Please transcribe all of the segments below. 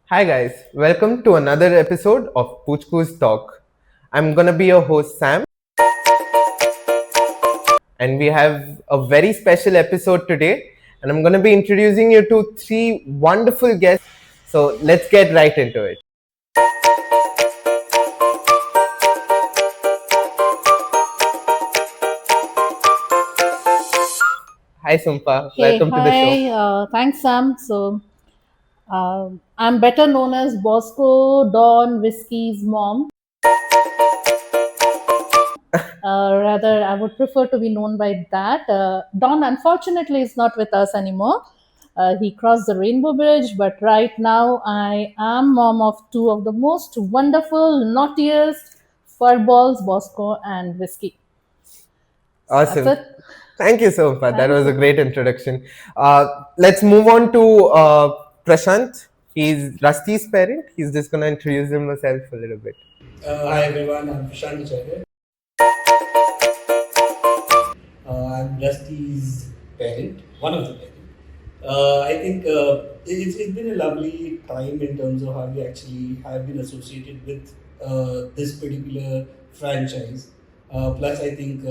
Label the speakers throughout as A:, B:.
A: Hi guys, welcome to another episode of Poochkoos Talk. I'm gonna be your host Sam, and we have a very special episode today. And I'm gonna be introducing you to three wonderful guests. So let's get right into it. Hi Sumpa,
B: Hey,
A: welcome to the show.
B: hi. Thanks, Sam. I'm better known as Bosco Don Whiskey's mom. Rather, I would prefer to be known by that. Don, unfortunately, is not with us anymore. He crossed the Rainbow Bridge, but right now I am mom of two of the most wonderful, naughtiest furballs, Bosco and Whiskey. So that's
A: Awesome.
B: it.
A: Thank you, Sumpa. That
B: Thank
A: was a
B: you.
A: great introduction. Let's move on to Prashant. He's Rusty's parent. He's just gonna introduce himself a little bit.
C: Hi everyone, I'm Prashant Acharya. I'm Rusty's parent, one of the parents. I think it's been a lovely time in terms of how we actually have been associated with this particular franchise. Plus, I think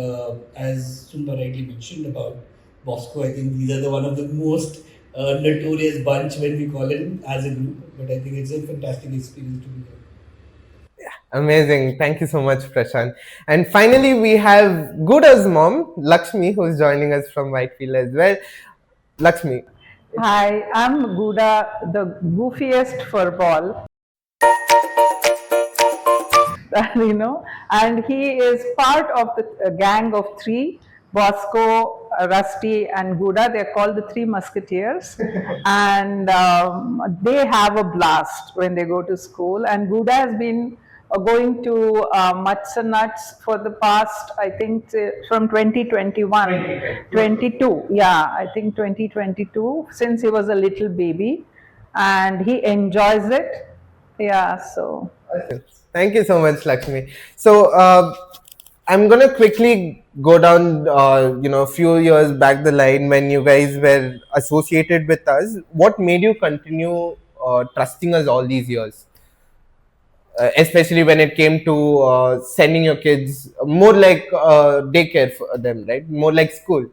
C: as Sumba rightly mentioned about Bosco, I think these are the one of the most notorious bunch when we call it as a group. But I think it's a fantastic experience to be here.
A: Amazing. Thank you so much, Prashant. And finally, we have Guda's mom, Lakshmi, who's joining us from Whitefield as well. Lakshmi.
D: Hi, I'm Guda, the goofiest furball, and he is part of the gang of three, Bosco, Rusty, and Guda. They're called the Three Musketeers, and they have a blast when they go to school. And Guda has been going to Mutts and Nuts for the past, I think, from 2021, 22. Yeah, I think 2022, since he was a little baby, and he enjoys it. Yeah, so.
A: Thank you so much, Lakshmi. So, I'm gonna quickly go down, a few years back the line when you guys were associated with us. What made you continue trusting us all these years? Especially when it came to sending your kids more like daycare for them, right? More like school.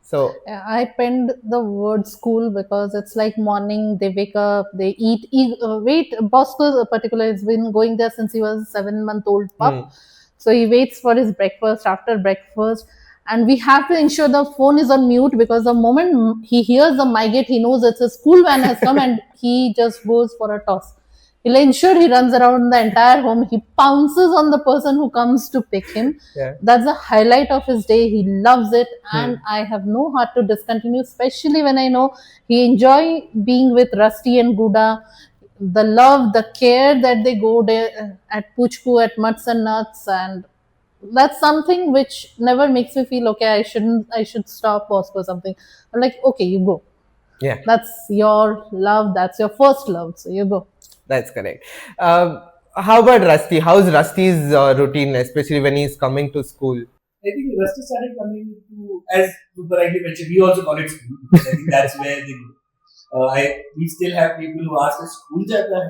A: So
B: Yeah, I penned the word school because it's like morning. They wake up, they wait. Bosco, particularly, has been going there since he was 7 month old pup. So he waits for his breakfast after breakfast, and we have to ensure the phone is on mute because the moment he hears the migrate, he knows it's a school van has come, and he just goes for a toss. He'll ensure he runs around the entire home. He pounces on the person who comes to pick him.
A: yeah.
B: That's the highlight of his day. He loves it, and I have no heart to discontinue, especially when I know he enjoy being with Rusty and Guda. The love, the care that they go there at Poochkoo, at Mutts and Nuts, and that's something which never makes me feel okay. I should stop or something. I'm like, okay, you go.
A: Yeah.
B: That's your love. That's your first love. So you go.
A: That's correct. How about Rusty? How's Rusty's routine, especially when he's coming to school?
C: I think Rusty started coming to, as Super rightly mentioned, we also call it school because I think that's where they go. We still have people who ask us, school jata hai?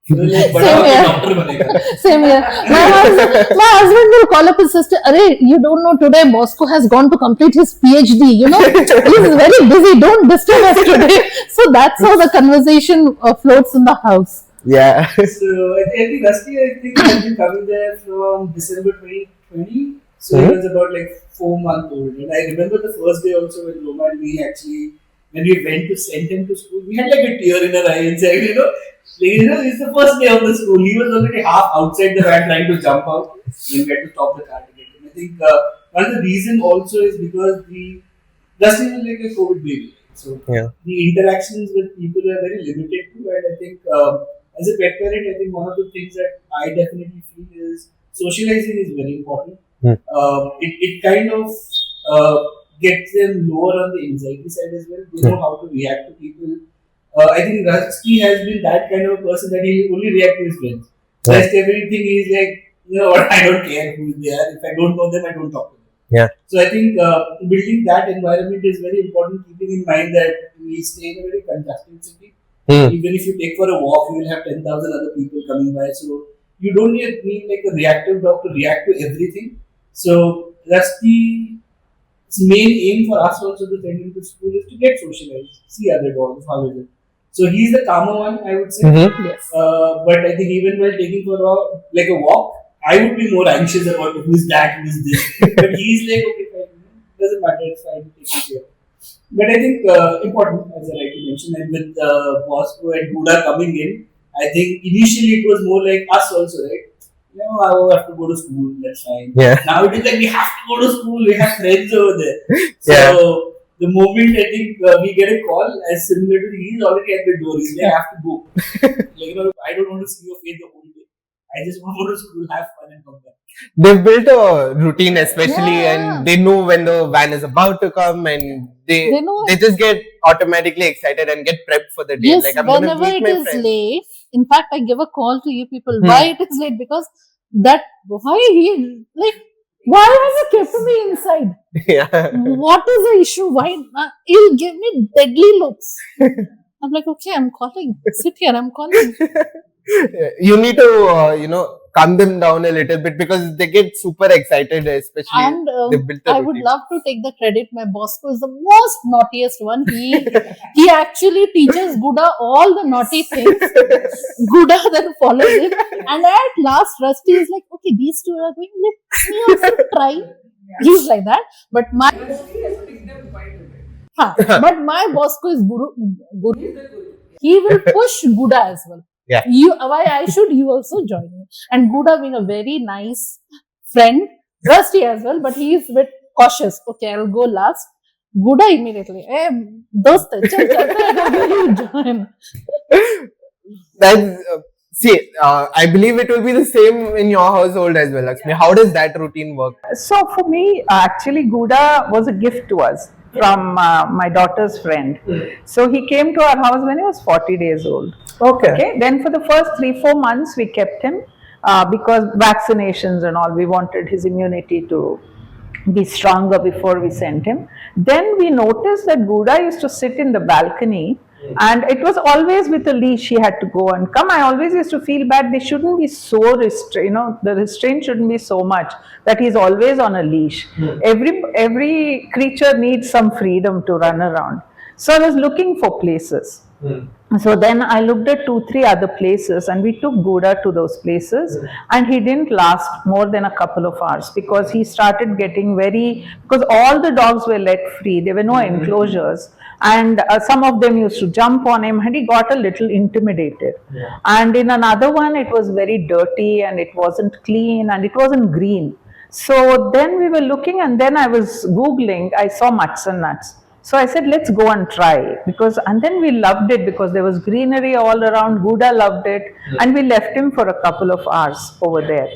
C: Like,
B: Same here.
C: doctor banega.
B: Same here. My husband will call up his sister. Arey, you don't know today Bosco has gone to complete his PhD. You know, he's very busy. Don't disturb us today. So that's how the conversation floats in the house.
A: Yeah.
C: So I think Rusty, I think, has been coming there from December 2020. So he was about like 4 months old. And I remember the first day also when Roma and me actually, when we went to send him to school, we had like a tear in our eye inside, it's the first day of the school. He was already half outside the van trying to jump out when we had to stop the car to get him. I think one of the reason also is because Rusty was like a COVID baby. So
A: Yeah.
C: the interactions with people are very limited too. And I think as a pet parent, I think one of the things that I definitely feel is socializing is very important. It kind of gets them lower on the anxiety side as well. They know how to react to people. I think Rusty has been that kind of a person that he will only react to his friends. Rest everything he's like, you know what, I don't care who they are. If I don't know them, I don't talk to them.
A: Yeah.
C: So I think building that environment is very important, keeping in mind that we stay in a very congested city. Even if you take for a walk, you will have 10,000 other people coming by. So you don't need like a reactive dog to react to everything. So that's the main aim for us also to send him to school is to get socialized, see other dogs, how is it. So he's the calmer one, I would say.
B: Yes.
C: But I think even while taking for like a walk, I would be more anxious about who's that, who's this. But he's like, okay, fine, doesn't matter, it's fine, take care. But I think important, as I rightly mentioned, and with Bosco and Buddha coming in, I think initially it was more like us also, right? You know, I have to go to school, that's fine.
A: Yeah.
C: Now it is like we have to go to school, we have friends over there. So
A: Yeah.
C: the moment I think we get a call, as similar to he's already at the door, he's like, I have to go. Like, you know, I don't want to see your face the whole day. I just want to go to school, have fun, and come back.
A: They've built a routine, especially,
B: Yeah.
A: and they know when the van is about to come, and
B: They know
A: they just get automatically excited and get prepped for the day.
B: Yes,
A: Like, I'm gonna
B: whenever
A: meet
B: it
A: my
B: is
A: friends.
B: late, in fact, I give a call to you people. Why it is late? Because that why he like why has he kept me inside?
A: Yeah.
B: What is the issue? Why he'll give me deadly looks? I'm like, okay, I'm calling. Sit here, I'm calling.
A: You need to calm them down a little bit because they get super excited, especially
B: And
A: they built a
B: I would
A: routine.
B: love to take the credit. My Bosco is the most naughtiest one. He actually teaches Guda all the naughty things. Guda then follows it. And at last, Rusty is like, okay, these two are going, let me also try. He's like that. But my but my Bosco is Guru. He will push Guda as well.
A: Yeah.
B: Why I should you also join me? And Guda being a very nice friend, Rusty as well, but he is a bit cautious. Okay, I'll go last. Guda immediately, hey, dost, chal, you join.
A: That's I believe it will be the same in your household as well, Lakshmi. How does that routine work?
D: So for me, actually, Guda was a gift to us from my daughter's friend. So he came to our house when he was 40 days old. Okay. Then for the first 3-4 months, we kept him because vaccinations and all, we wanted his immunity to be stronger before we sent him. Then we noticed that Guda used to sit in the balcony, and it was always with a leash. He had to go and come. I always used to feel bad. They shouldn't be so restrained. The restraint shouldn't be so much that he's always on a leash. Every creature needs some freedom to run around. So I was looking for places. So then I looked at 2-3 other places, and we took Guda to those places, and he didn't last more than a couple of hours because he started getting because all the dogs were let free. There were no enclosures, and some of them used to jump on him, and he got a little intimidated. And in another one, it was very dirty, and it wasn't clean, and it wasn't green. So then we were looking, and then I was Googling, I saw mutts and nuts. So I said, let's go and try, and then we loved it because there was greenery all around. Guda loved it, and we left him for a couple of hours over there,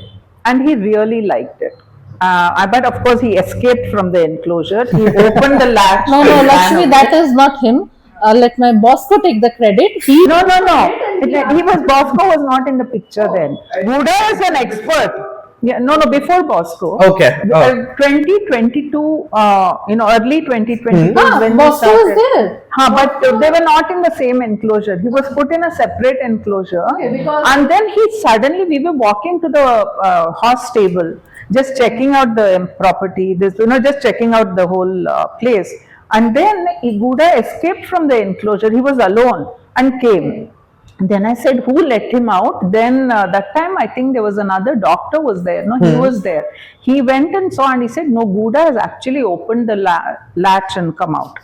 D: and he really liked it. But of course, he escaped from the enclosure. He opened the latch.
B: No, Lakshmi, that is not him. Let my Bosco take the credit.
D: No. Bosco was not in the picture then. Guda is an expert. Yeah, no, before Bosco.
A: Okay.
D: 2022, early 2022 when
B: Bosco
D: we
B: was
D: started.
B: there.
D: But they were not in the same enclosure. He was put in a separate enclosure. And then we were walking to the horse stable, just checking out the property, just checking out the whole place. And then Guda escaped from the enclosure. He was alone and came. Then I said, who let him out? Then that time I think there was another doctor was there. No, he was there. He went and saw, and he said, no, Guda has actually opened the latch and come out.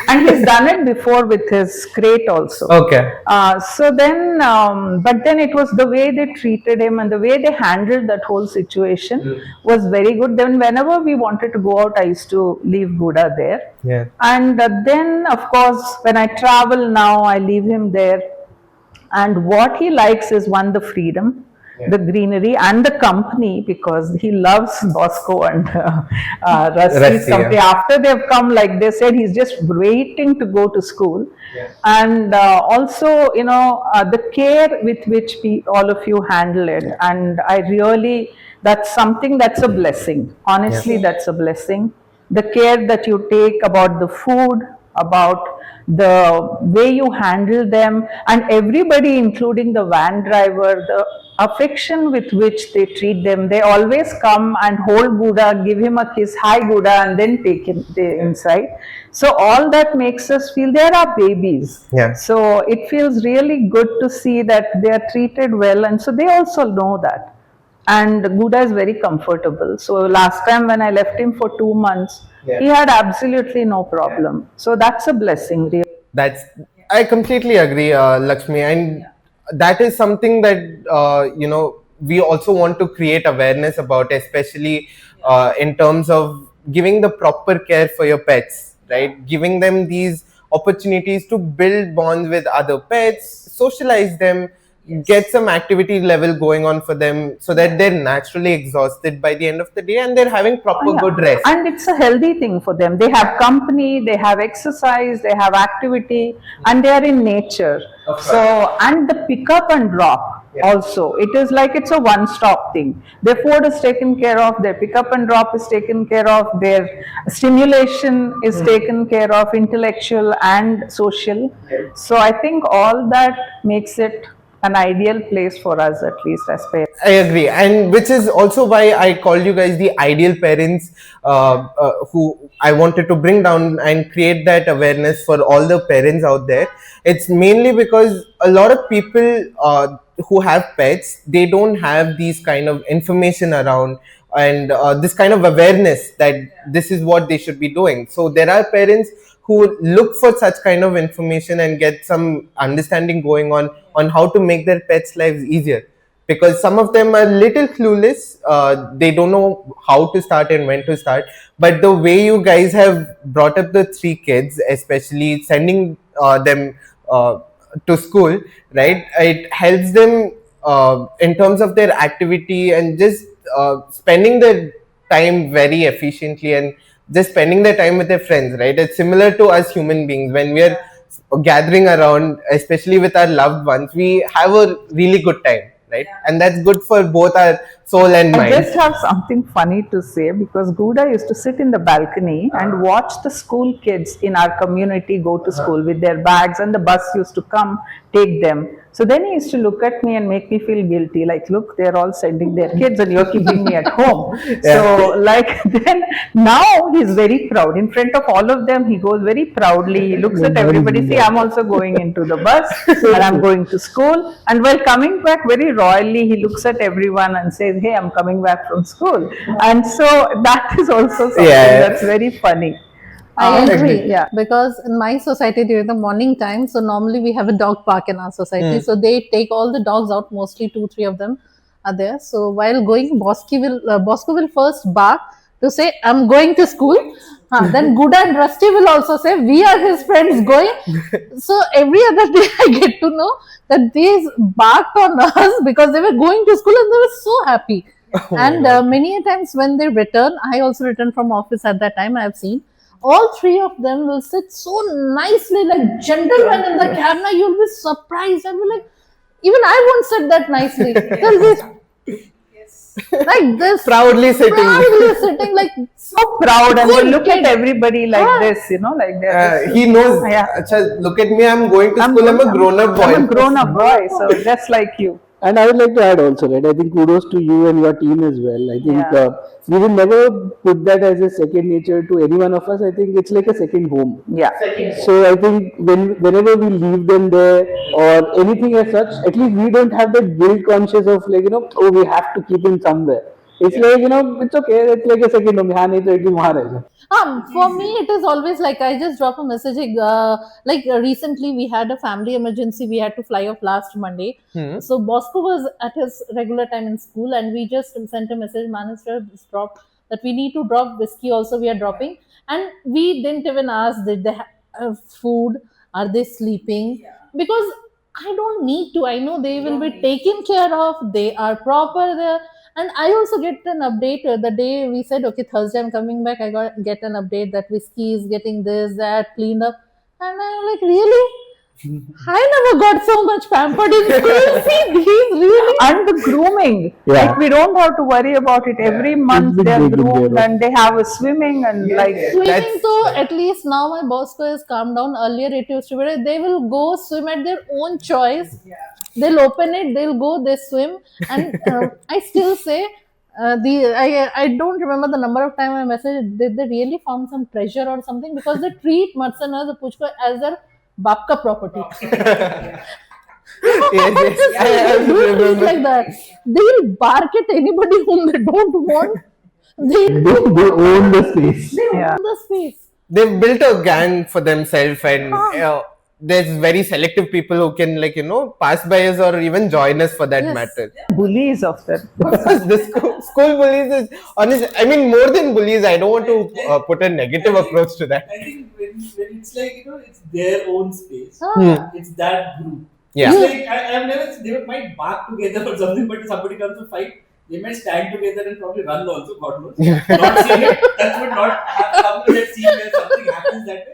D: And he's done it before with his crate also.
A: Okay.
D: So then, but then it was the way they treated him and the way they handled that whole situation was very good. Then whenever we wanted to go out, I used to leave Guda there.
A: Yeah.
D: And then, of course, when I travel now, I leave him there. And what he likes is the freedom, the greenery, and the company, because he loves Bosco and Rusty's company.
A: Yeah.
D: After they've come, like they said, he's just waiting to go to school. And also, the care with which all of you handle it. And that's something that's a blessing. Honestly, that's a blessing. The care that you take about the food, about the way you handle them, and everybody, including the van driver, the affection with which they treat them. They always come and hold Buddha, give him a kiss, hi Buddha, and then take him inside. So all that makes us feel they are babies.
A: Yeah.
D: So it feels really good to see that they are treated well, and so they also know that. And Buddha is very comfortable. So last time when I left him for 2 months,
A: Yeah.
D: he had absolutely no problem. So that's a blessing, really.
A: That's I completely agree, Lakshmi, and that is something that we also want to create awareness about, especially in terms of giving the proper care for your pets, right? Giving them these opportunities to build bonds with other pets, socialize them, get some activity level going on for them, so that they're naturally exhausted by the end of the day and they're having proper
D: Yeah.
A: good rest.
D: And it's a healthy thing for them. They have company, they have exercise, they have activity, and they are in nature. So, and the pick up and drop also. It is like it's a one-stop thing. Their food is taken care of, their pick up and drop is taken care of, their stimulation is taken care of, intellectual and social. So I think all that makes it an ideal place for us, at least as parents.
A: I agree, and which is also why I called you guys the ideal parents, who I wanted to bring down and create that awareness for all the parents out there. It's mainly because a lot of people who have pets, they don't have these kind of information around, and this kind of awareness that this is what they should be doing. So there are parents who look for such kind of information and get some understanding going on how to make their pets' lives easier, because some of them are little clueless. They don't know how to start and when to start. But the way you guys have brought up the three kids, especially sending them to school, right? It helps them in terms of their activity and just spending their time very efficiently, and just spending their time with their friends, right? It's similar to us human beings. When we're gathering around, especially with our loved ones, we have a really good time, right? And that's good for both our soul and
D: I
A: mind.
D: just have something funny to say, because Gouda used to sit in the balcony and watch the school kids in our community go to school with their bags, and the bus used to come take them. So then he used to look at me and make me feel guilty, like, look, they're all sending their kids and you're keeping me at home. So like, then now he's very proud. In front of all of them, he goes very proudly, he looks at everybody, see, I'm also going into the bus and I'm going to school. And while coming back very royally, he looks at everyone and says, hey, I'm coming back from school. And so that is also something that's very funny.
B: I agree.
D: Yeah.
B: Because in my society during the morning time, so normally we have a dog park in our society. So they take all the dogs out, mostly 2-3 of them are there. So while going, Bosco will first bark to say, I'm going to school. Then Guda and Rusty will also say, we are his friends going. So every other day I get to know that they barked on us because they were going to school and they were so happy. And many a times when they return, I also returned from office at that time, I have seen all three of them will sit so nicely, like gentlemen in the camera. You'll be surprised. I'll be like, even I won't sit that nicely. Like this,
A: proudly
B: sitting like
D: So proud, and they
B: Good
D: look
B: kid.
D: at everybody like this, you know, like they're
A: he knows.
D: Yeah.
A: Acha, look at me, I'm going to school. I'm a grown-up boy.
D: I'm a grown-up boy, so just like you.
E: And I would like to add also, right? I think kudos to you and your team as well. I think
D: Yeah.
E: we will never put that as a second nature to any one of us. I think it's like a second home.
D: Yeah.
E: So I think whenever we leave them there or anything as such, at least we don't have that guilt conscious of like, oh, we have to keep him somewhere. It's like, it's okay. It's like a second home. हाँ, नहीं तो एक दिन वहाँ रह जाओ.
B: For me, it is always like I just drop a message. Recently, we had a family emergency. We had to fly off last Monday. So Bosco was at his regular time in school, and we just sent a message. Minister dropped that we need to drop whiskey. Also, we are dropping, and we didn't even ask did they have food? Are they sleeping? Because I don't need to. I know they will be taken care of. They are proper there. And I also get an update the day we said, okay, Thursday I'm coming back. I get an update that whiskey is getting this, that, cleaned up. And I'm like, really? I never got so much pampered in school. See, he's really.
D: And the grooming,
E: Yeah.
D: like we don't have to worry about it. Every month
E: been
D: they're
E: taken care
D: groomed
E: of.
D: and they have a swimming and like
B: Swimming,
A: That's-
B: though, at least now my Bosco has calmed down. Earlier, it used to be they will go swim at their own choice. They'll open it, they'll go, they swim, and I still say. I don't remember the number of time I messaged. Did they really found some treasure or something? Because they treat Matsana, the Poochkoo, as their babka property.
A: Yes, I
B: They do things
A: remember.
B: like that. They'll bark at anybody whom they don't want. They'll
E: They own the space.
D: yeah.
B: own the space.
A: They've built a gang for themselves, and there's very selective people who can, like, pass by us or even join us for that
B: Yes.
A: matter.
D: Bullies of them.
A: The school bullies is honest. I mean, more than bullies, I don't want to put a negative approach to that.
C: I think when it's like, it's their own space.
B: Ah.
C: It's that group.
A: Yeah.
C: It's like, I've never seen, they might bark together or something, but if somebody comes to fight, they might stand together and probably run also, God knows. Not saying it, that would not come to that scene where something happens that way.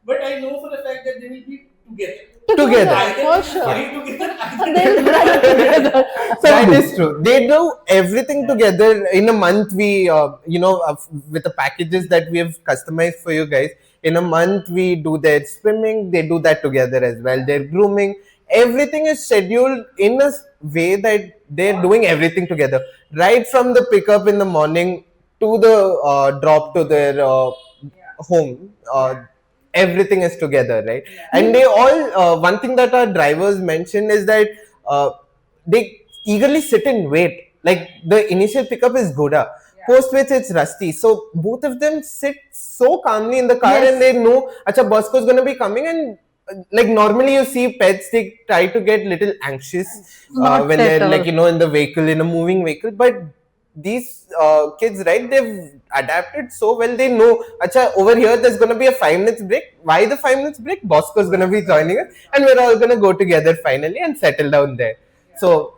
C: But I know for the fact that they will be together.
A: Together.
C: Either
B: For
C: they
B: sure.
C: fight together, either
B: They'll run together.
A: That is true. They do everything together. In a month, we, with the packages that we have customized for you guys, in a month, we do their swimming, they do that together as well. Their grooming, everything is scheduled in a way that they're doing everything together. Right from the pickup in the morning to the drop to their home. Everything is together, right? And they all, one thing that our drivers mentioned is that they eagerly sit and wait. Like the initial pickup is Goda, post which it's Rusty. So both of them sit so calmly in the car and they know, acha, Bosco's gonna be coming. And like normally you see pets, they try to get little anxious
B: Not
A: when
B: at
A: they're
B: all.
A: like, in the vehicle, in a moving vehicle. But these kids, right, they've adapted so well. They know, acha, over here there's gonna be a 5 minutes break. Why the 5 minutes break? Bosco's gonna be joining us, and we're all gonna go together finally and settle down there. So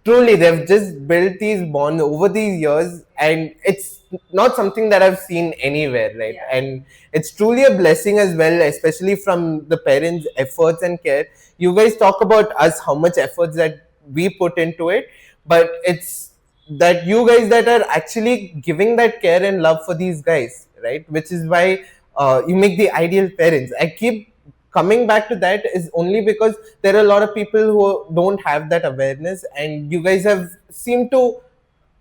A: truly, they've just built these bonds over these years, and it's not something that I've seen anywhere, right? And it's truly a blessing as well, especially from the parents' efforts and care. You guys talk about us, how much efforts that we put into it, but it's that you guys that are actually giving that care and love for these guys, right? Which is why you make the ideal parents. I keep coming back to that is only because there are a lot of people who don't have that awareness, and you guys have seemed to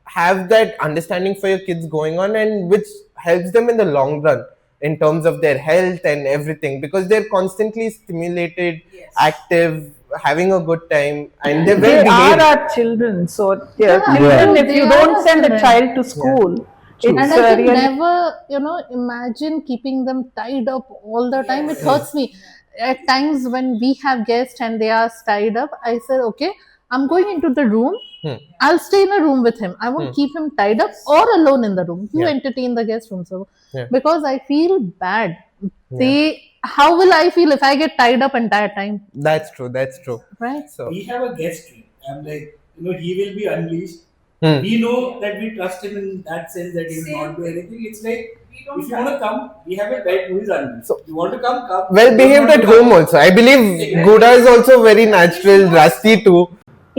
A: have that understanding for your kids going on, and which helps them in the long run in terms of their health and everything, because they're constantly stimulated, active, having a good time, and they're well
D: They are
A: behaved.
D: our children. So
B: Yeah,
D: children, if
B: they
D: you
B: are
D: don't
B: our
D: send a
B: children.
D: child to school,
B: And
D: it's
B: I can
D: really
B: never, imagine keeping them tied up all the time. It hurts me. At times when we have guests and they are tied up, I said, okay, I'm going into the room. I'll stay in a room with him. I won't keep him tied up or alone in the room. You
A: Yeah.
B: entertain the guest room. So,
A: Yeah.
B: because I feel bad. How will I feel if I get tied up entire time?
A: That's true. That's true.
B: Right?
A: So
C: we have a guest train. I'm like, he will be unleashed.
A: Hmm.
C: We know that we trust him in that sense that he will not do anything. It's like, if you want to come, we have a pet who is unleashed.
A: So-
C: You want to come, come.
A: well
C: You
A: behaved
C: don't
A: at
C: want to
A: home
C: come.
A: also. I believe Guda is also very natural, Rusty too.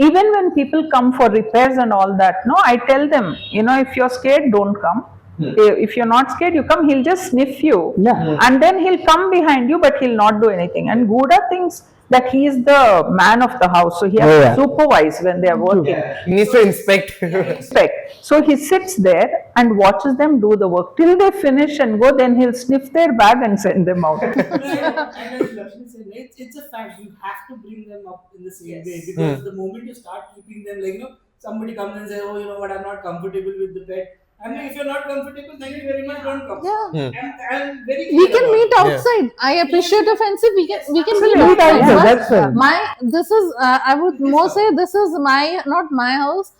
D: even when people come for repairs and all that, no, I tell them, if you're scared, don't come. If you're not scared, you come, he'll just sniff you.
E: Yeah.
D: And then he'll come behind you, but he'll not do anything. And Guda thinks that he is the man of the house, so he has
E: Oh, yeah.
D: to supervise when they are working.
A: He needs to inspect.
D: Respect. So he sits there and watches them do the work till they finish and go. Then he'll sniff their bag and send them out.
C: And as Lakshmi said, it's a fact. You have to bring them up in the same way, because the moment you start keeping them, like, somebody comes and says, oh, you know what, I'm not comfortable with the pet. I mean, if you're not comfortable, thank you very much, don't come.
B: Yeah.
C: I'm very
B: We
C: clear
B: can
C: about
B: meet
C: it.
B: outside. I appreciate offensive. We can meet
D: Absolutely.
B: outside.
E: Yeah,
B: But
E: that's fine.
B: this is I would more say this is not my house,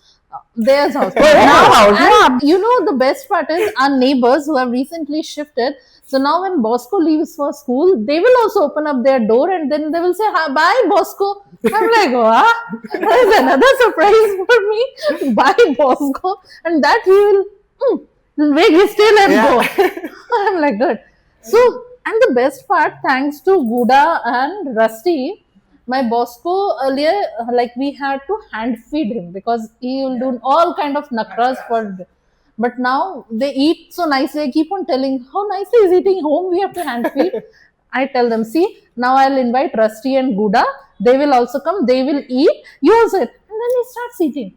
B: theirs house.
D: house,
B: And the best part is our neighbors who have recently shifted. So now when Bosco leaves for school, they will also open up their door and then they will say, "Hi, bye, Bosco." I'm like, "Wow, that is another surprise for me." Bye, Bosco, and that he will make his tail and go. I'm like, good. So, and the best part, thanks to Guda and Rusty, My Bosco earlier, like we had to hand feed him because he will do all kind of nakras for. But now they eat so nicely. I keep on telling how nicely he's eating home. We have to hand feed. I tell them, see, now I'll invite Rusty and Guda. They will also come. They will eat. You also eat. And then he starts eating.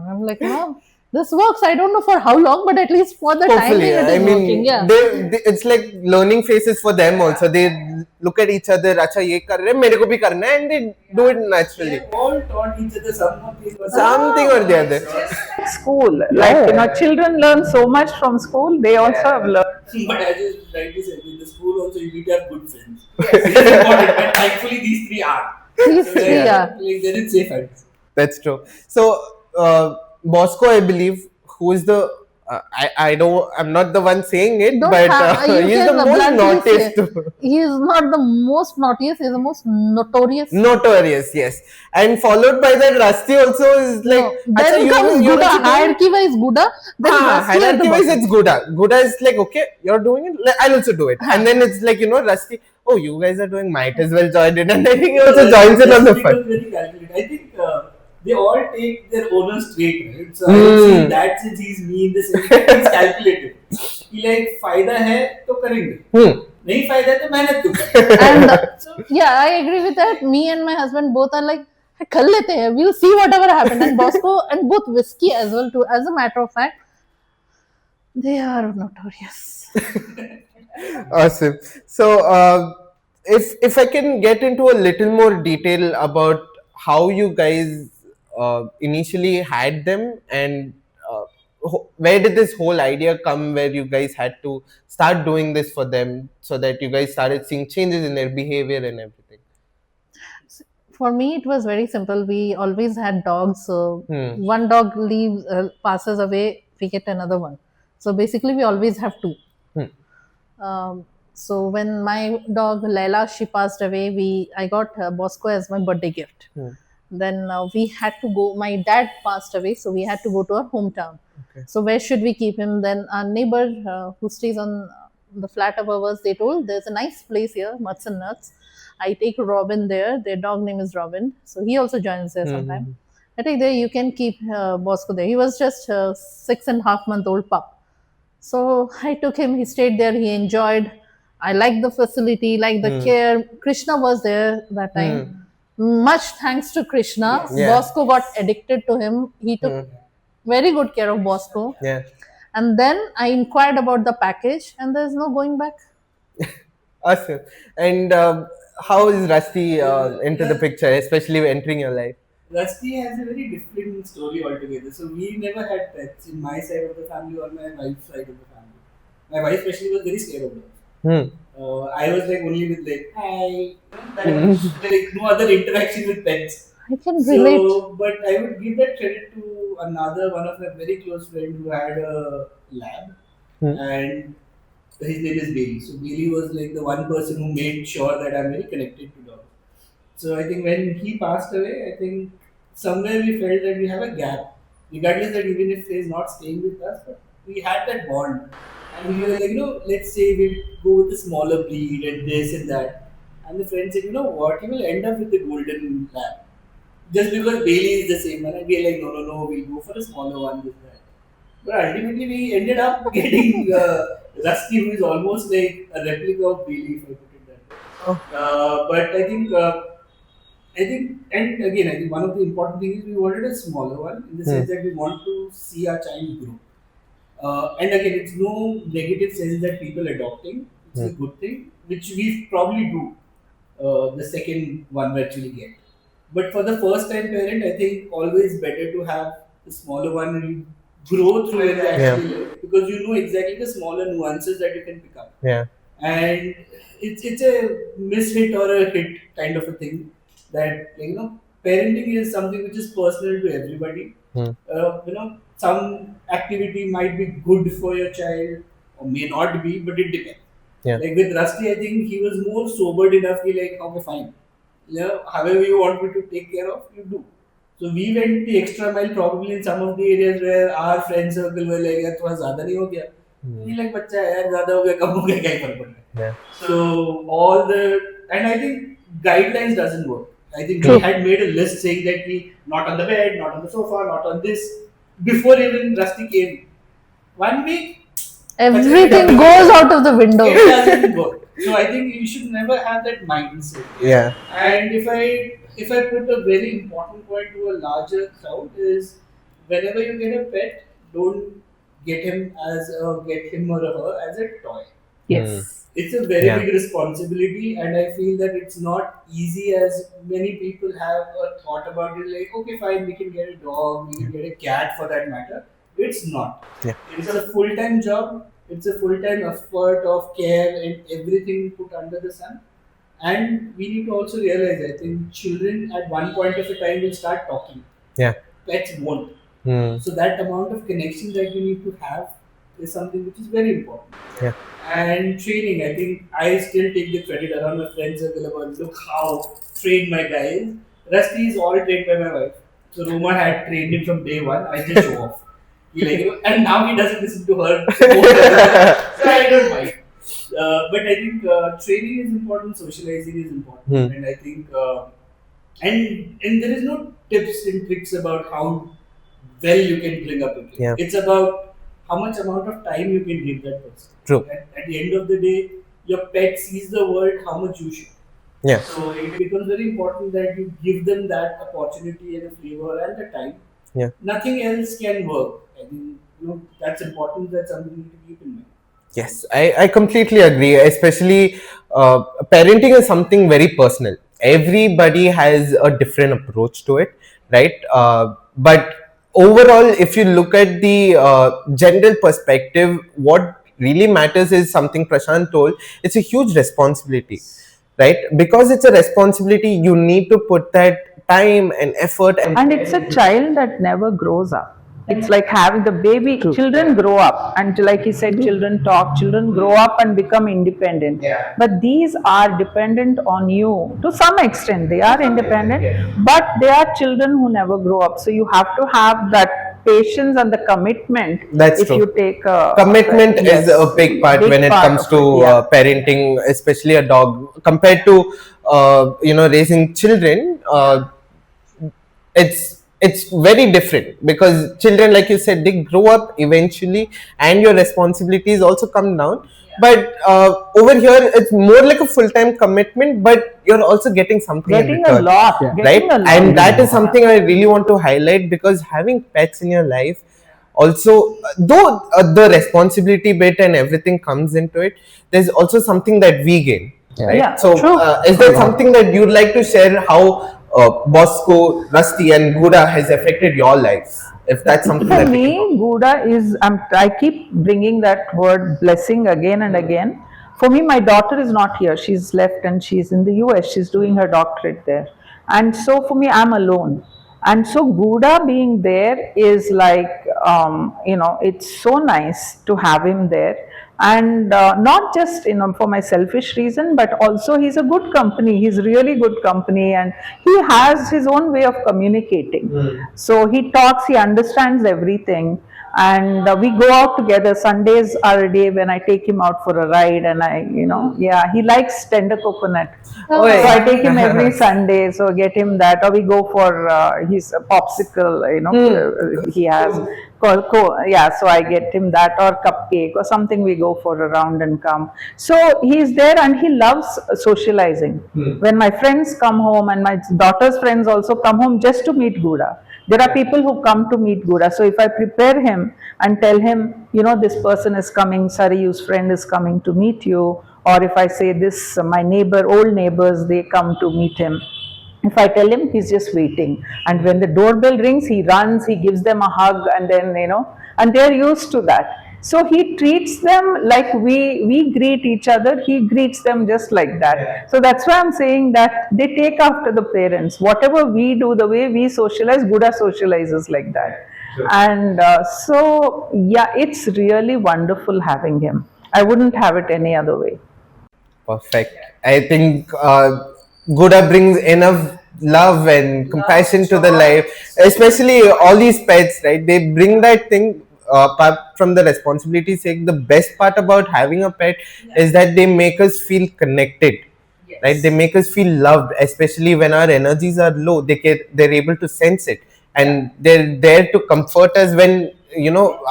B: I'm like, wow, this works. I don't know for how long, but at least for the time
A: Hopefully,
B: being, it
A: I
B: is
A: mean,
B: working. Yeah.
A: it's like learning phases for them also. They look at each other, अच्छा ये कर रहे हैं, मेरे को भी करना है, and they do it naturally.
C: They all taught each other
A: Something or the other.
D: School, like children learn so much from school. They also have learned.
C: But as you rightly said, in the school also you need to have good friends. It is important, but thankfully these three are.
B: These three are.
C: Like they're in safe hands.
A: That's true. So, Bosco, I believe, who is the I don't, I'm not the one saying it,
B: Don't
A: but
B: you
A: he's the
B: can
A: most
B: bluntly
A: naughtiest.
B: say, he is not the most naughtiest, he is the most notorious.
A: Notorious, yes. And followed by that, Rusty also is like.
B: No. Then comes
A: you're
B: Guda,
A: also doing-
B: hierarchy wise Guda, then Rusty at the
A: hierarchy wise,
B: bottom.
A: it's Guda. Guda is like, okay, you're doing it, I'll also do it. And then it's like, Rusty, oh, you guys are doing, might as well join it. And I think he also joins it on the
C: It
A: fun.
C: was very calculated. I think they all take their owner's trait, right? So I would say that since he's me in the sense that he's calculated. He like फायदा है तो करेंगे. नहीं फायदा है तो मेहनत तो करेंगे.
B: And yeah, I agree with that. Me and my husband both are like, कर लेते हैं, we'll see whatever happens. And Bosco and both Whiskey as well too. As a matter of fact, they are notorious.
A: Awesome. So, if I can get into a little more detail about how you guys initially had them, and where did this whole idea come, where you guys had to start doing this for them, so that you guys started seeing changes in their behavior and everything.
B: For me, it was very simple. We always had dogs. So one dog leaves, passes away, we get another one. So basically, we always have two. So when my dog Laila, she passed away, I got Bosco as my birthday gift. Then we had to go. My dad passed away, so we had to go to our hometown. Okay. So where should we keep him? Then our neighbor who stays on the flat above us, they told there's a nice place here, Mutts and Nuts. I take Robin there. Their dog name is Robin, so he also joins there sometime. I think there you can keep Bosco there. He was just 6.5 month old pup. So I took him. He stayed there. He enjoyed. I liked the facility, like the care. Krishna was there that time. Much thanks to Krishna.
A: Yeah.
B: Bosco got addicted to him. He took very good care of Bosco.
A: Yeah.
B: And then I inquired about the package, and there's no going back.
A: Awesome. And how is Rusty into the picture, especially entering your life?
C: Rusty has a very different story altogether. So we never had pets in my side of the family or my wife's side of the family. My wife especially was very scared of dogs. I was like only with like hi, like no other interaction with pets.
B: I can relate.
C: So, but I would give that credit to another one of my very close friend who had a lab, and his name is Bailey. So Bailey was like the one person who made sure that I'm very connected to dogs. So I think when he passed away, I think somewhere we felt that we have a gap, regardless that even if he's not staying with us, but we had that bond. And we were like, let's say we'll go with a smaller breed and this and that. And the friend said, you know what, you will end up with the golden lab. Just because Bailey is the same one. And we are like, no, we'll go for a smaller one with that. But ultimately we ended up getting Rusty, who is almost like a replica of Bailey, if I put it that way. But I think, and again, I think one of the important things is we wanted a smaller one in the sense that we want to see our child grow. And again, it's no negative sense that people adopting. It's a good thing, which we probably do. The second one we actually get. But for the first time parent, I think always better to have the smaller one and grow through it actually, because you know exactly the smaller nuances that you can pick up.
A: Yeah.
C: And it's a mishit or a hit kind of a thing that parenting is something which is personal to everybody. Some activity might be good for your child or may not be, but it depends.
A: Yeah.
C: Like with Rusty, I think he was more sobered enough. He like, okay, fine. However you want me to take care of, you do. So we went the extra mile probably in some of the areas where our friend circle were like, यार थोड़ा ज़्यादा नहीं हो गया? He like बच्चा है यार ज़्यादा हो गया कम हो गया क्या ही फर्क पड़ रहा है? So all the, and I think guidelines doesn't work. I think we had made a list saying that we not on the bed, not on the sofa, not on this before even Rusty came. 1 week,
B: Everything goes out of the window.
C: it doesn't work. So I think you should never have that mindset.
A: Yeah.
C: And if I put a very important point to a larger crowd is whenever you get a pet, don't get him or her as a toy.
D: Yes.
C: It's a very
A: Yeah.
C: big responsibility, and I feel that it's not easy as many people have a thought about it. Like, okay, fine, we can get a dog, we can get a cat for that matter. It's not.
A: Yeah.
C: It's a full-time job. It's a full-time effort of care and everything put under the sun. And we need to also realize, I think children at one point of a time will start talking.
A: Yeah.
C: Pets won't.
A: Hmm.
C: So that amount of connection that you need to have is something which is very important.
A: Yeah.
C: And training, I think I still take the credit around my friends circle about look how trained my guy is. Rusty is all trained by my wife. So Roma had trained him from day one. I just show off. He like, and now he doesn't listen to her. So I don't mind. But I think training is important, socializing is important, and I think and there is no tips and tricks about how well you can bring up a kid.
A: Yeah.
C: It's about how much amount of time you can give that person.
A: True.
C: At the end of the day, your pet sees the world how much you should.
A: Yeah.
C: So it becomes very important that you give them that opportunity and the flavor and the time.
A: Yeah.
C: Nothing else can work. I think that's important. That's something you need to keep in mind.
A: Yes, I completely agree. Especially parenting is something very personal. Everybody has a different approach to it, right? But overall, if you look at the general perspective, what really matters is something Prashant told. It's a huge responsibility, right? Because it's a responsibility, you need to put that time and effort
D: And it's a child that never grows up. It's like having the baby. Children grow up, and like he said, children talk. Children grow up and become independent.
A: Yeah.
D: But these are dependent on you to some extent. They are independent, but they are children who never grow up. So you have to have that patience and the commitment.
A: That's
D: if
A: true.
D: you take
A: Commitment is
D: yes,
A: a big part when it
D: part
A: comes
D: of
A: to
D: it, yeah.
A: parenting, especially a dog. Compared to raising children, it's very different because children, like you said, they grow up eventually, and your responsibilities also come down. But over here, it's more like a full-time commitment, but you're also getting something in
D: Getting a
A: return,
D: lot,
A: right?
D: getting a lot.
A: And that is something I really want to highlight, because having pets in your life also, though the responsibility bit and everything comes into it, there's also something that we gain, right?
D: Yeah,
A: So
D: true.
A: is there something that you'd like to share how Bosco, Rusty and Guda has affected your lives? If that's something
D: For
A: that we
D: me,
A: can talk.
D: Gouda is, I keep bringing that word blessing again and again. For me, my daughter is not here. She's left and she's in the US. She's doing her doctorate there. And so for me, I'm alone. And so Gouda being there is like, it's so nice to have him there. And not just for my selfish reason, but also he's a good company. He's really good company, and he has his own way of communicating. So he talks, he understands everything, and we go out together. Sundays are a day when I take him out for a ride, and he likes tender coconut.
A: Oh,
D: So
A: yeah.
D: I take him every Sunday, so get him that, or we go for his popsicle, he has. So I get him that, or cupcake or something. We go for a round and come. So he's there, and he loves socializing. When my friends come home, and my daughter's friends also come home just to meet Gouda. There are people who come to meet Gouda. So if I prepare him and tell him, this person is coming, Sariyu's friend is coming to meet you, or if I say this, my old neighbors, they come to meet him. If I tell him, he's just waiting. And when the doorbell rings, he runs, he gives them a hug, and then, and they're used to that. So he treats them like we greet each other, he greets them just like that. So that's why I'm saying that they take after the parents. Whatever we do, the way we socialize, Gouda socializes like that. And it's really wonderful having him. I wouldn't have it any other way.
A: Perfect. I think Gouda brings enough love and compassion to the life, especially all these pets, right? They bring that thing. Apart from the responsibility sake, the best part about having a pet is that they make us feel connected, right? They make us feel loved, especially when our energies are low. They're able to sense it, and they're there to comfort us when,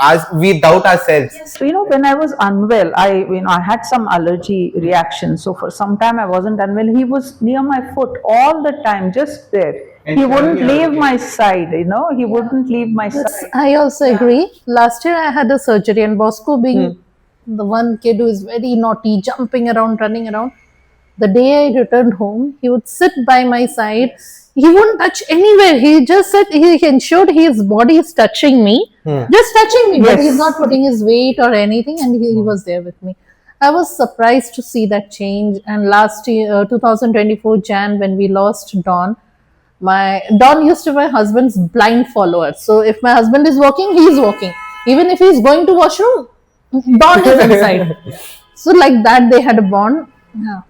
A: as we doubt ourselves.
D: So, when I was unwell, I had some allergy reaction. So for some time I wasn't unwell. He was near my foot all the time, just there.
A: And
D: He
A: telling
D: wouldn't
A: you
D: leave
A: everything.
D: my side, he wouldn't leave my side.
B: I also agree. Last year I had a surgery, and Bosco being the one kid who is very naughty, jumping around, running around. The day I returned home, he would sit by my side. He wouldn't touch anywhere. He just said he ensured his body is touching me, just touching me, but he's not putting his weight or anything, and he was there with me. I was surprised to see that change. And last year, 2024 Jan, when we lost Dawn, my Don used to be my husband's blind follower. So if my husband is walking, he is walking. Even if he's going to washroom, Don is inside. So like that, they had a bond. Yeah.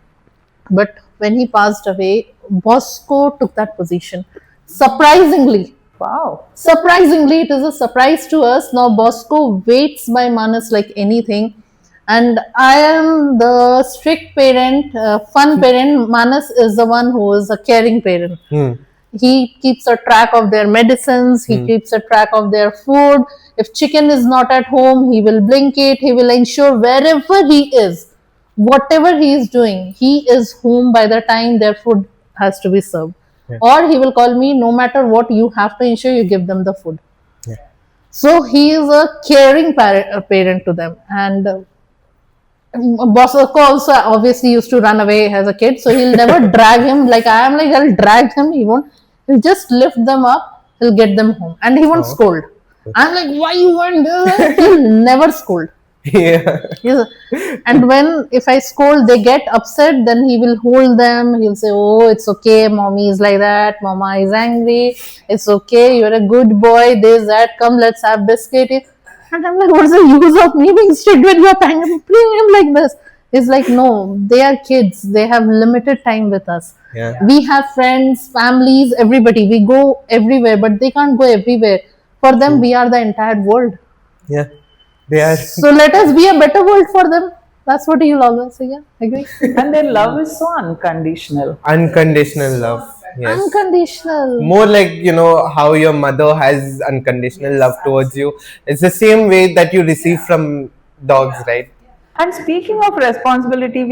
B: But when he passed away, Bosco took that position. Surprisingly,
D: Wow.
B: it is a surprise to us. Now Bosco waits by Manas like anything. And I am the strict parent, fun parent. Manas is the one who is a caring parent. He keeps a track of their medicines. He keeps a track of their food. If chicken is not at home, he will blink it. He will ensure wherever he is, whatever he is doing, he is home by the time their food has to be served. Or he will call me, no matter what, you have to ensure you give them the food. So he is a caring parent to them. And Bosco also obviously used to run away as a kid, so he'll never drag him. Like I am, like I'll drag him. He won't. He'll just lift them up. He'll get them home, and he won't scold. I'm like, why you weren't there? He'll never scold.
A: Yeah.
B: And when if I scold, they get upset. Then he will hold them. He'll say, "Oh, it's okay. Mommy is like that. Mama is angry. It's okay. You're a good boy. This, that. Come, let's have biscuit." And I'm like, what's the use of me being strict when you're playing him like this? It's like, no, they are kids. They have limited time with us.
A: Yeah.
B: We have friends, families, everybody. We go everywhere, but they can't go everywhere. For them, we are the entire world.
A: Yeah. They are.
B: So let us be a better world for them. That's what you'll always say. Yeah, agree.
D: And their love is so unconditional.
A: Unconditional love. Yes.
B: Unconditional.
A: More like, how your mother has unconditional love towards you. It's the same way that you receive from dogs, right?
D: And speaking of responsibility,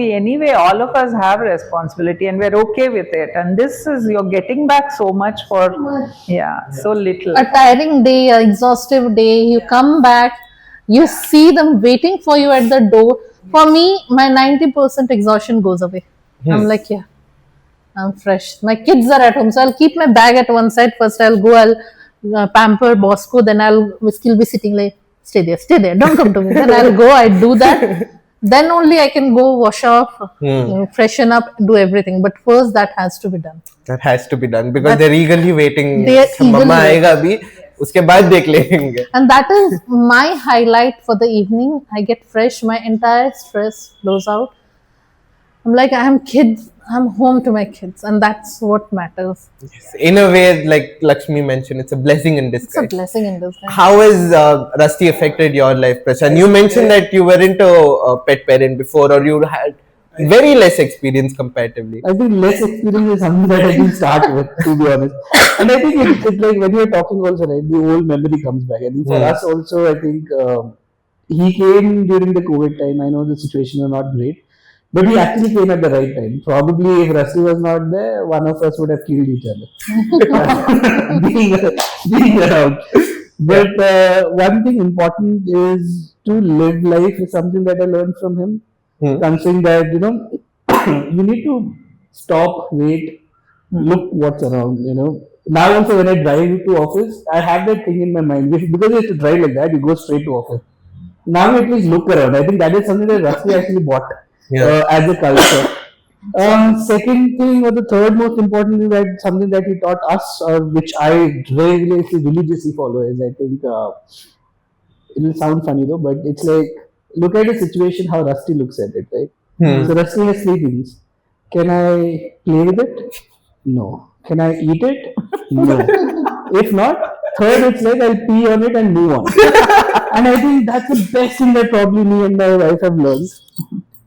D: all of us have responsibility and we're okay with it. And this is, you're getting back so much for, so little.
B: A tiring day, an exhaustive day, you come back, you see them waiting for you at the door. For me, my 90% exhaustion goes away. I'm like, yeah, I'm fresh. My kids are at home, so I'll keep my bag at one side. First, I'll go, I'll pamper Bosco, then I'll still be sitting like, stay there, don't come to me. Then I'll go, I do that. Then only I can go wash off, freshen up, do everything. But first, that has to be done.
A: That has to be done because they're eagerly waiting.
B: They are
A: Mama
B: eagerly
A: आएगा अभी, उसके बाद देख लेंगे.
B: And that is my highlight for the evening. I get fresh, my entire stress blows out. I'm like, I'm home to my kids, and that's what matters.
A: Yes. In a way, like Lakshmi mentioned, it's a blessing in
B: It's
A: disguise.
B: a blessing in disguise.
A: How has Rusty affected your life, Prashant? You mentioned that you weren't a pet parent before, or you had very less experience comparatively.
E: I think less experience is something that I can start with, to be honest. And I think it's like when you're talking also, right, the old memory comes back. I think for us also, I think he came during the COVID time. I know the situation was not great, but he actually came at the right time. Probably if Rusty was not there, one of us would have killed each other. being around. But one thing important is to live life is something that I learned from him. Considering that, you need to stop, wait, look what's around, Now also when I drive to office, I have that thing in my mind. Because I used to drive like that, you go straight to office. Now at least look around. I think that is something that Rusty actually bought as a culture. Second thing, or the third most important thing, that something that he taught us, or which I religiously follow, is I think it will sound funny though, but it's like, look at a situation how Rusty looks at it, right? So Rusty has three things. Can I play with it? No. Can I eat it? No. If not, third, it's like I'll pee on it and move on. And I think that's the best thing that probably me and my wife have learned.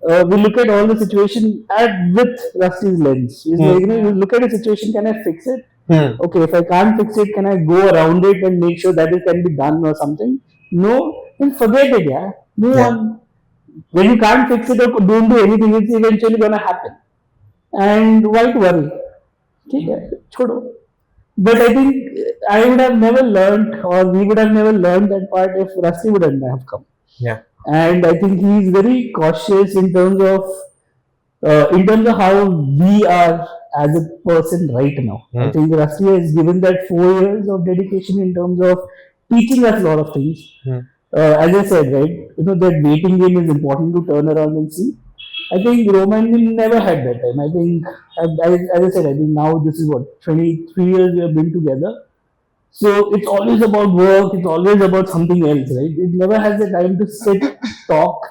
E: we look at all the situation with Rusty's lens. It's like, you look at a situation, can I fix it? Okay, if I can't fix it, can I go around it and make sure that it can be done or something? No, then forget it, yeah. Move on. When you can't fix it or don't do anything, it's eventually gonna happen. And why to worry? ठीक है, छोड़ो. But I think I would have never learned, or we would have never learned that part if Rusty wouldn't have come.
A: Yeah.
E: And I think he's very cautious in terms of how we are as a person right now. I think Rusty has given that 4 years of dedication in terms of teaching us a lot of things. As I said, right, that waiting game is important to turn around and see. I think Roman never had that time. I think, as I said, I think now this is what 23 years we have been together. So it's always about work. It's always about something else, right? It never has the time to sit, talk.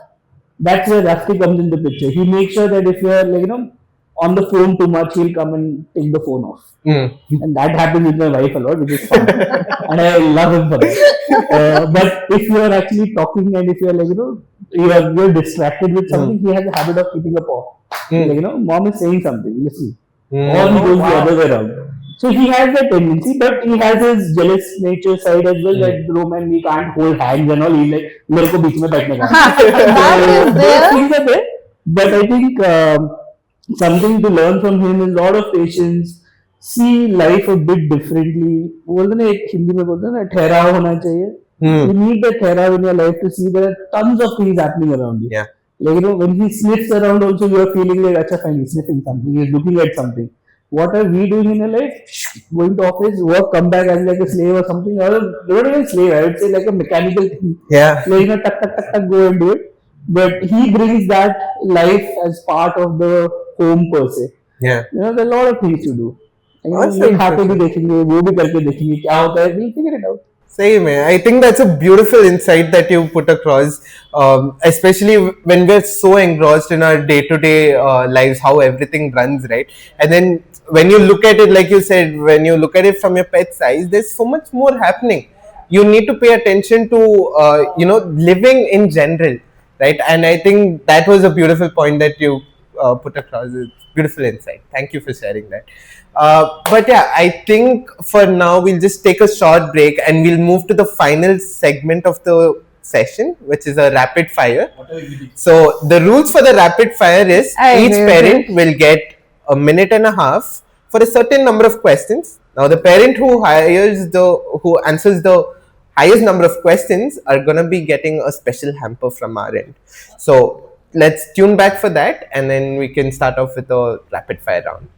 E: That's where Rusty comes in the picture. He makes sure that if you're on the phone too much, he'll come and take the phone off. And that happens with my wife a lot, which is fun. And I love him for that. But if you're actually talking and if you're you're distracted with something, he has a habit of keeping a paw. Mom is saying something, listen. Or he goes the other way around. So he has that tendency, but he has his jealous nature side as well. That Roman, we can't hold hands and all. He's like, मेरे को बीच में बैठने का. Those things are there. But I think something to learn from him is a lot of patience. See life a bit differently. बोलते ना एक हिंदी में बोलते ना ठहराव होना चाहिए. You need that ठहराव in your life to see there are tons of things happening around you.
A: Yeah.
E: Like when he sniffs around, also you are feeling like, acha fine, he's sniffing something. He's looking at something. What are we doing in our life? Going to office, work, come back as like a slave or something. Or not even slave, I would say like a mechanical thing.
A: Yeah.
E: Like, tuck, go and do it. But he brings that life as part of the home per se.
A: Yeah.
E: There are a lot of things to do. We have to be देखेंगे, वो भी करके देखेंगे, क्या होता है, we'll figure it out.
A: Same, man. I think that's a beautiful insight that you put across, especially when we're so engrossed in our day-to-day lives, how everything runs, right? And then when you look at it, like you said, when you look at it from your pet's eyes, there's so much more happening. You need to pay attention to, living in general, right? And I think that was a beautiful point that you put across. It's beautiful insight. Thank you for sharing that. But yeah, I think for now we'll just take a short break and we'll move to the final segment of the session, which is a rapid fire. So the rules for the rapid fire is each parent will get a minute and a half for a certain number of questions. Now the parent who answers the highest number of questions are gonna be getting a special hamper from our end. So let's tune back for that and then we can start off with a rapid fire round.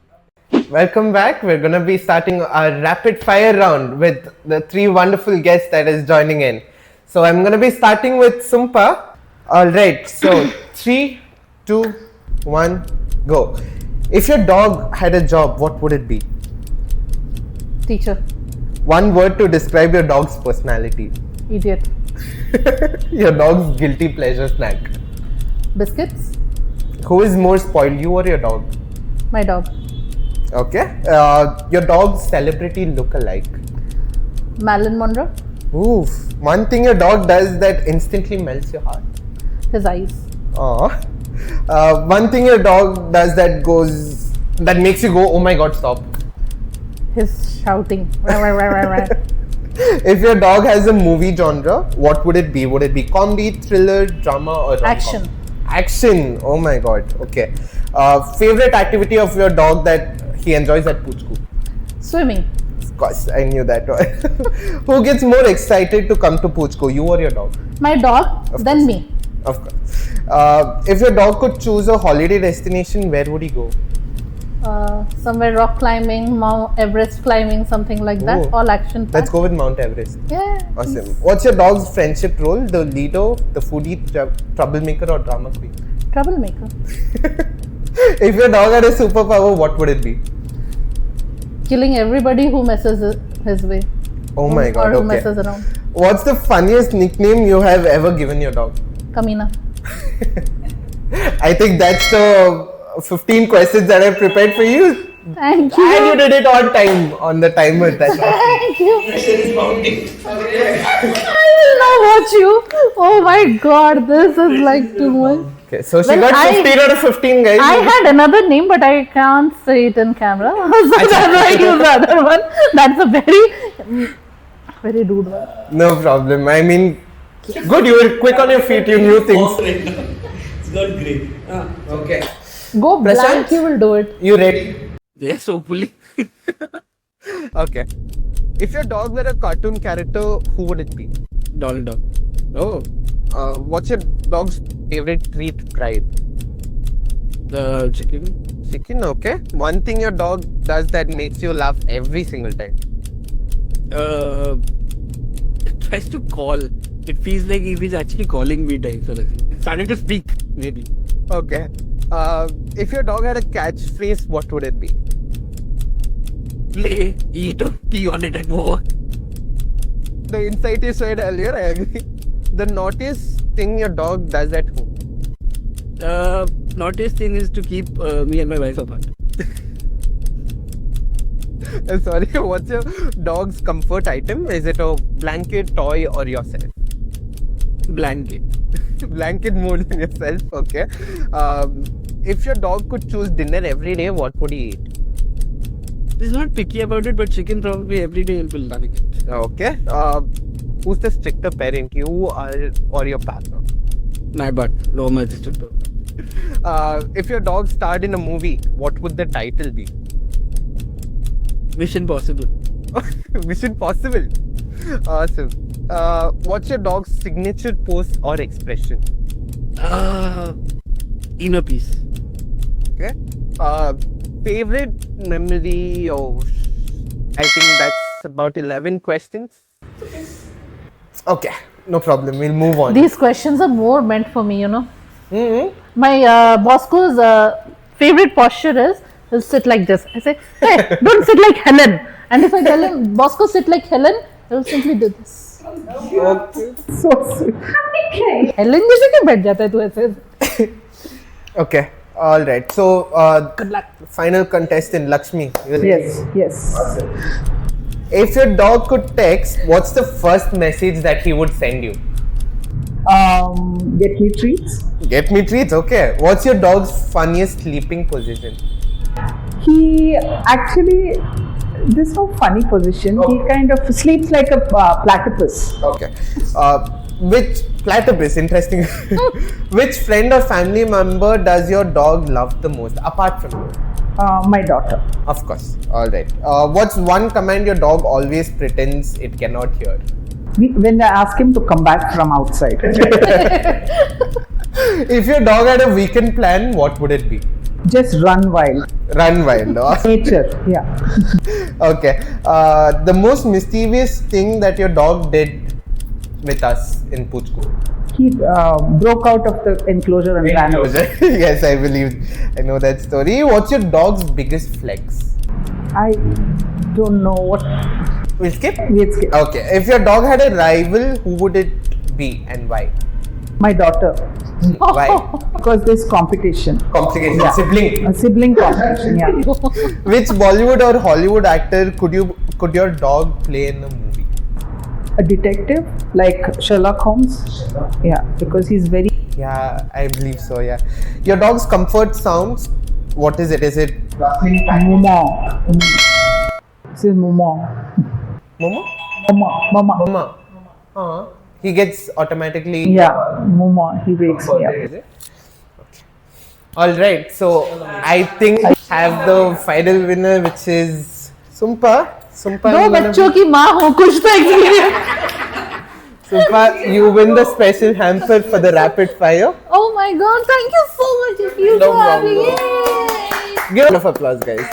A: Welcome back. We're going to be starting our rapid fire round with the three wonderful guests that is joining in. So I'm going to be starting with Sumpa. Alright, so 3, 2, 1, go. If your dog had a job, what would it be?
B: Teacher.
A: One word to describe your dog's personality.
B: Idiot.
A: Your dog's guilty pleasure snack.
B: Biscuits.
A: Who is more spoiled, you or your dog?
B: My dog.
A: Okay. Your dog's celebrity look-alike.
B: Marilyn Monroe.
A: Oof. One thing your dog does that instantly melts your heart.
B: His eyes.
A: Aww. One thing your dog does that makes you go, oh my god, stop.
B: His shouting.
A: If your dog has a movie genre, what would it be? Would it be comedy, thriller, drama, or rom-com?
B: Action.
A: Action. Oh my god. Okay. Favorite activity of your dog that he enjoys at Poochkoo?
B: Swimming.
A: Of course, I knew that one. Who gets more excited to come to Poochkoo, you or your dog?
B: My dog, then me.
A: Of course. If your dog could choose a holiday destination, where would he go?
B: Somewhere rock climbing, Mount Everest climbing, something like that. All action.
A: Let's go with Mount Everest.
B: Yeah.
A: Awesome. What's your dog's friendship role? The leader, the foodie, troublemaker, or drama queen?
B: Troublemaker.
A: If your dog had a superpower, what would it be?
B: Killing everybody who messes his way.
A: Oh my god.
B: Or who
A: Okay.
B: messes around.
A: What's the funniest nickname you have ever given your dog?
B: Kamina.
A: I think that's the 15 questions that I prepared for you.
B: Thank you.
A: And you did it on time, on the timer. That's awesome.
B: Thank you.
C: Pressure is mounting.
B: I will now watch you. Oh my god, this is like too much.
A: Okay, so she
B: Well,
A: got 15 out of 15, guys.
B: I had another name, but I can't say it in camera. So that's why I use the other one. That's a very rude one.
A: No problem. I mean, good. You were quick on your feet. You knew things.
C: It's got great.
A: Okay.
B: Go blank,
A: Prashant?
B: you will do it.
A: You ready?
F: Yes, hopefully.
A: Okay. If your dog were a cartoon character, who would it be?
F: Donald Duck. Oh,
A: What's your dog's favorite treat, Pride?
F: the chicken.
A: Chicken, okay. One thing your dog does that makes you laugh every single time.
F: It tries to call. It feels like if he's actually calling me times. Starting to speak, maybe.
A: Okay. If your dog had a catchphrase, what would it be?
F: Play, eat, or pee on it and more.
A: The insight you said earlier, I agree. The naughtiest thing your dog does at home.
F: Naughtiest thing is to keep me and my wife apart.
A: I'm sorry, what's your dog's comfort item? Is it a blanket, toy, or yourself?
F: Blanket.
A: Blanket more than yourself, okay. If your dog could choose dinner every day, what would he eat?
F: He's not picky about it, but chicken probably every day will like it.
A: Okay. Who's the stricter parent, you or your partner?
F: My butt. No, my sister.
A: If your dog starred in a movie, what would the title be?
F: Mission Possible.
A: Mission Possible. Awesome. What's your dog's signature pose or expression?
F: Inner peace.
A: Okay. Favorite memory of... I think that's about 11 questions. Okay, no problem. We'll move on.
B: These questions are more meant for me, you know.
A: Mm-hmm.
B: My Bosco's favorite posture is he'll sit like this. I say, hey, don't sit like Helen. And if I tell him, Bosco, sit like Helen, he'll simply do this.
A: Okay.
B: So sweet. Helen जैसे क्यों बैठ जाता है तू ऐसे?
A: Okay. All right. So,
B: Good luck.
A: final contestant, Lakshmi. you ready?
D: Yes.
A: If your dog could text, what's the first message that he would send you?
D: Get me treats.
A: Get me treats. Okay. What's your dog's funniest sleeping position?
D: He actually, this is no funny position. He kind of sleeps like a platypus.
A: Okay. Which platypus? Interesting. Which friend or family member does your dog love the most, apart from you?
D: My daughter.
A: Of course. All right. What's one command your dog always pretends it cannot hear?
D: When I ask him to come back from outside.
A: If your dog had a weekend plan, what would it be?
D: Just run wild.
A: Run wild.
D: Nature, yeah.
A: Okay. The most mischievous thing that your dog did with us in Poochkoo.
D: He broke out of the enclosure and ran away.
A: Yes, I know that story. What's your dog's biggest flex?
D: I don't know what.
A: We'll skip?
D: We'll skip.
A: Okay. If your dog had a rival, who would it be and why?
D: My daughter.
A: Why?
D: Because there's competition.
A: Complication.
D: Yeah.
A: Sibling.
D: A sibling competition, yeah.
A: Which Bollywood or Hollywood actor could your dog play in a movie?
D: A detective like Sherlock Holmes. Yeah, because he's very.
A: Yeah, I believe so. Yeah. Your dog's comfort sounds. What is it? Is it
D: Mama. This is Mama.
A: Momo?
D: Mama.
A: Mama. He gets automatically.
D: Yeah, Mama. He wakes me up.
A: Is it? Okay. All right. So I think I have the final winner, which is Sumpa.
B: दो बच्चों की माँ हूँ कुछ तो experience.
A: Sumpa, you win the special hamper for the rapid fire.
B: Oh my God! Thank you so much. If you
A: No
B: for having
A: problem.
B: it.
A: Give a round of applause, guys.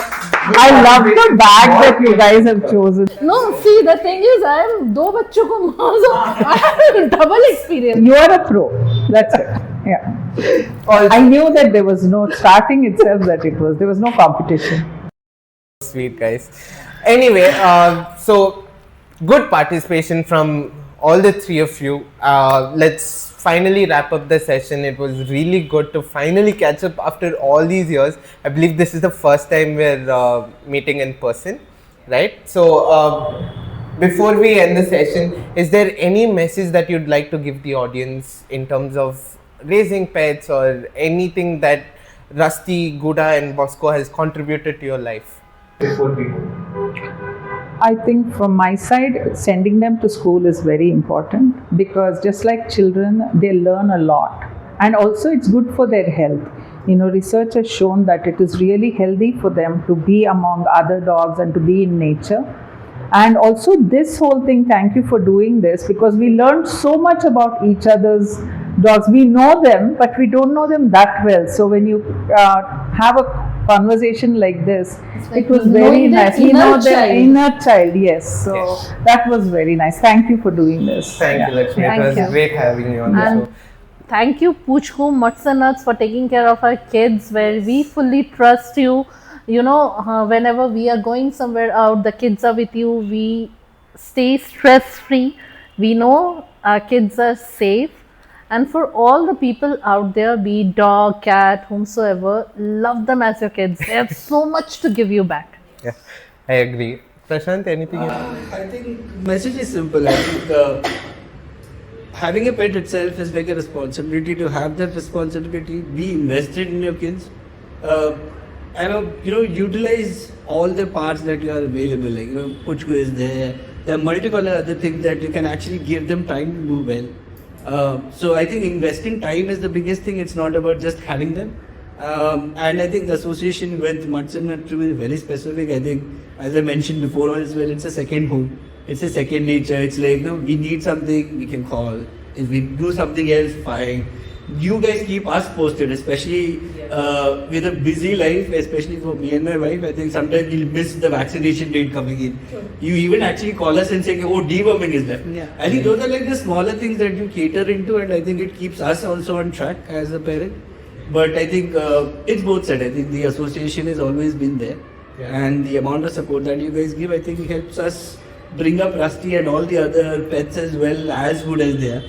D: I love the bag that you guys have chosen.
B: No, see the thing is, I am दो बच्चों को माँ so I have a double experience.
D: You are a pro. That's it. Yeah. I knew that there was no starting itself that there was no competition.
A: Sweet, guys. Anyway, so good participation from all the three of you. Let's finally wrap up the session. It was really good to finally catch up after all these years. I believe this is the first time we're meeting in person, right? So before we end the session, is there any message that you'd like to give the audience in terms of raising pets or anything that Rusty, Guda, and Bosco has contributed to your life? Before we go.
D: I think from my side, sending them to school is very important because just like children, they learn a lot. And also it's good for their health. Research has shown that it is really healthy for them to be among other dogs and to be in nature. And also this whole thing, thank you for doing this because we learned so much about each other's dogs. We know them, but we don't know them that well. So when you have a conversation like this,
B: like
D: it was very nice. We know their
B: child.
D: inner child, yes. So that was very nice. Thank you for doing this.
A: Thank you, Lakshmi.
B: Thank
A: it was
B: you.
A: great having you on the
B: And
A: show.
B: thank you, Poochkoo, Mutts and Nuts, for taking care of our kids, where we fully trust you. Whenever we are going somewhere out, the kids are with you. We stay stress free. We know our kids are safe. And for all the people out there, be it dog, cat, whomsoever, love them as your kids. They have so much to give you back.
A: Yeah, I agree. Prashant, anything?
F: I think message is simple. I think having a pet itself is like a responsibility. To have that responsibility, be invested in your kids, and utilize all the parts that you are available. Like Poochkoo is there. There are multiple other things that you can actually give them time to do well. So I think investing time is the biggest thing. It's not about just having them. And I think the association with Mutts and Nuts is very specific. I think, as I mentioned before as well, it's a second home. It's a second nature. It's like, we need something, we can call. If we do something else, fine. You guys keep us posted, especially with a busy life, especially for me and my wife. I think sometimes we'll miss the vaccination date coming in. You even actually call us and say, oh, deworming is there.
B: Yeah.
F: I think those are like the smaller things that you cater into, and I think it keeps us also on track as a parent. But I think it's both sides. I think the association has always been there. And the amount of support that you guys give, I think helps us bring up Rusty and all the other pets as well as good as they are.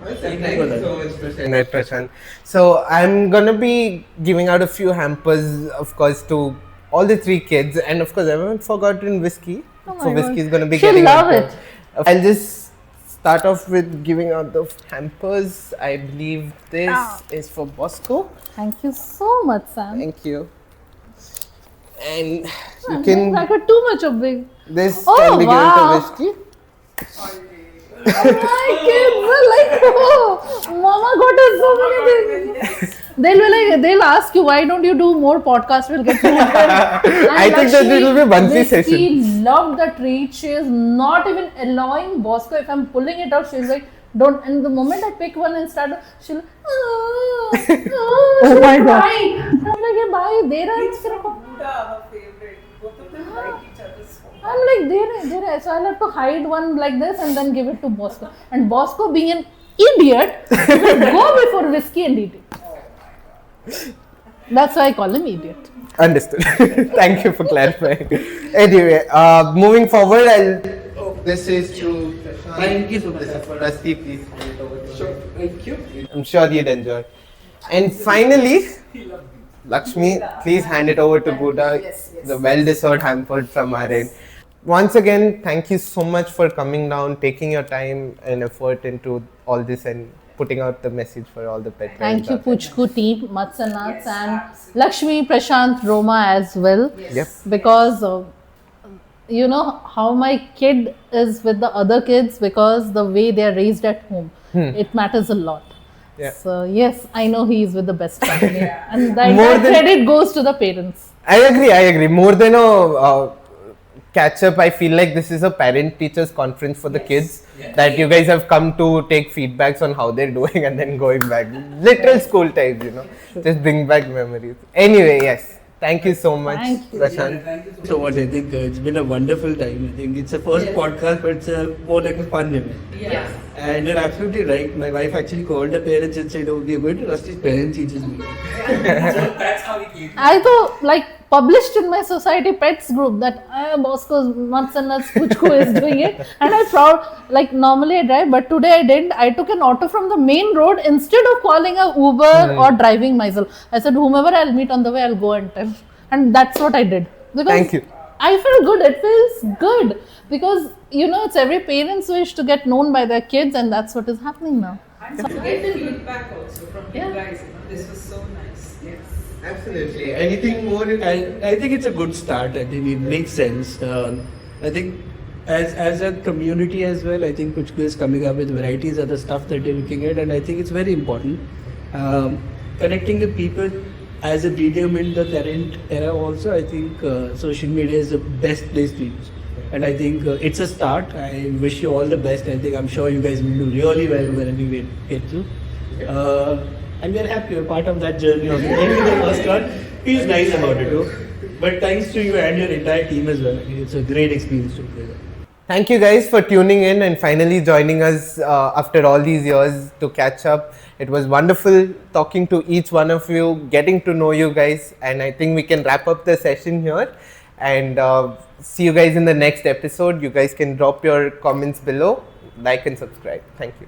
A: Thank you so much for saying that, Prashant. So I'm gonna be giving out a few hampers, of course, to all the three kids, and of course, I haven't forgotten Whiskey.
B: Oh my
A: So Whiskey is gonna be
B: She'll
A: getting
B: love
A: out
B: it.
A: I'll just start off with giving out the hampers. I believe this is for Bosco.
B: Thank you so much, Sam.
A: Thank you. And you
B: I
A: can
B: got too much of big.
A: this
B: Oh,
A: can be
B: wow.
A: given to Whiskey.
B: My kids are like, oh, Mama got us so many things. They'll ask you, why don't you do more podcasts? We'll get more.
A: I think that it will be a monthly session.
B: She loved the treat. She is not even allowing Bosco. If I'm pulling it out, she's like, don't. And the moment I pick one and start, she'll,
D: Oh my God.
B: cry. I'm like, yeah, bye. There are. I'm like, there. So I'll have to hide one like this and then give it to Bosco. And Bosco, being an idiot, will go before Whiskey and eat it. That's why I call him idiot.
A: Understood. Thank you for clarifying. Anyway, moving forward, this is to
F: Thank you so much.
A: for Rusty, please. hand it over to him.
F: Sure. Thank you.
A: I'm sure you'd enjoy. And finally, Lakshmi, please hand it over to Buddha. The well-deserved hamper from our end. Once again, thank you so much for coming down, taking your time and effort into all this and putting out the message for all the pet
B: Thank
A: parents
B: you,
A: out there.
B: Poochkoo team, Mats and Nuts, and Lakshmi, Prashant, Roma as well.
A: Yep.
B: Because you know how my kid is with the other kids, because the way they are raised at home, it matters a lot.
A: Yeah.
B: So yes, I know he is with the best family, and that
A: More than-
B: credit goes to the parents.
A: I agree. More than a catch up, I feel like this is a parent teachers conference for the kids that you guys have come to take feedbacks on how they're doing and then going back. Literal school times, just bring back memories. Anyway, yes. Thank you so much,
B: Thank you.
A: Prashant.
C: Thank you so much.
F: So much. I think it's been a wonderful time. I think it's a first podcast, but it's more like a fun event.
B: Yeah.
F: And you're absolutely right. My wife actually called the parents and said, "Oh, we are going to Rusty's parents teachers meeting."
C: So that's how we came.
B: I thought, published in my society pets group that Bosco's Mats and Nuts Poochkoo is doing it, and I proud, normally I drive, but today I didn't. I took an auto from the main road instead of calling a Uber or driving myself. I said, whomever I'll meet on the way, I'll go and tell. And that's what I did. Because
A: Thank you.
B: I feel good. It feels good because it's every parent's wish to get known by their kids, and that's what is happening now.
G: And to get feedback also from you
B: Yeah.
G: guys. This was so nice. Yes.
F: Absolutely. Anything more? I think it's a good start. I think it makes sense. I think as a community as well, I think Poochkoo is coming up with varieties of the stuff that they're looking at, and I think it's very important. Connecting the people as a medium in the current era also, I think social media is the best place to use. And I think it's a start. I wish you all the best. I think I'm sure you guys will do really well wherever you get to. And we're happy we're part of that journey of getting the first one. Feels nice about it too. But thanks to you and your entire team as well. I mean, it's a great experience to play with.
A: Thank you guys for tuning in and finally joining us after all these years to catch up. It was wonderful talking to each one of you, getting to know you guys, and I think we can wrap up the session here and see you guys in the next episode. You guys can drop your comments below, like and subscribe. Thank you.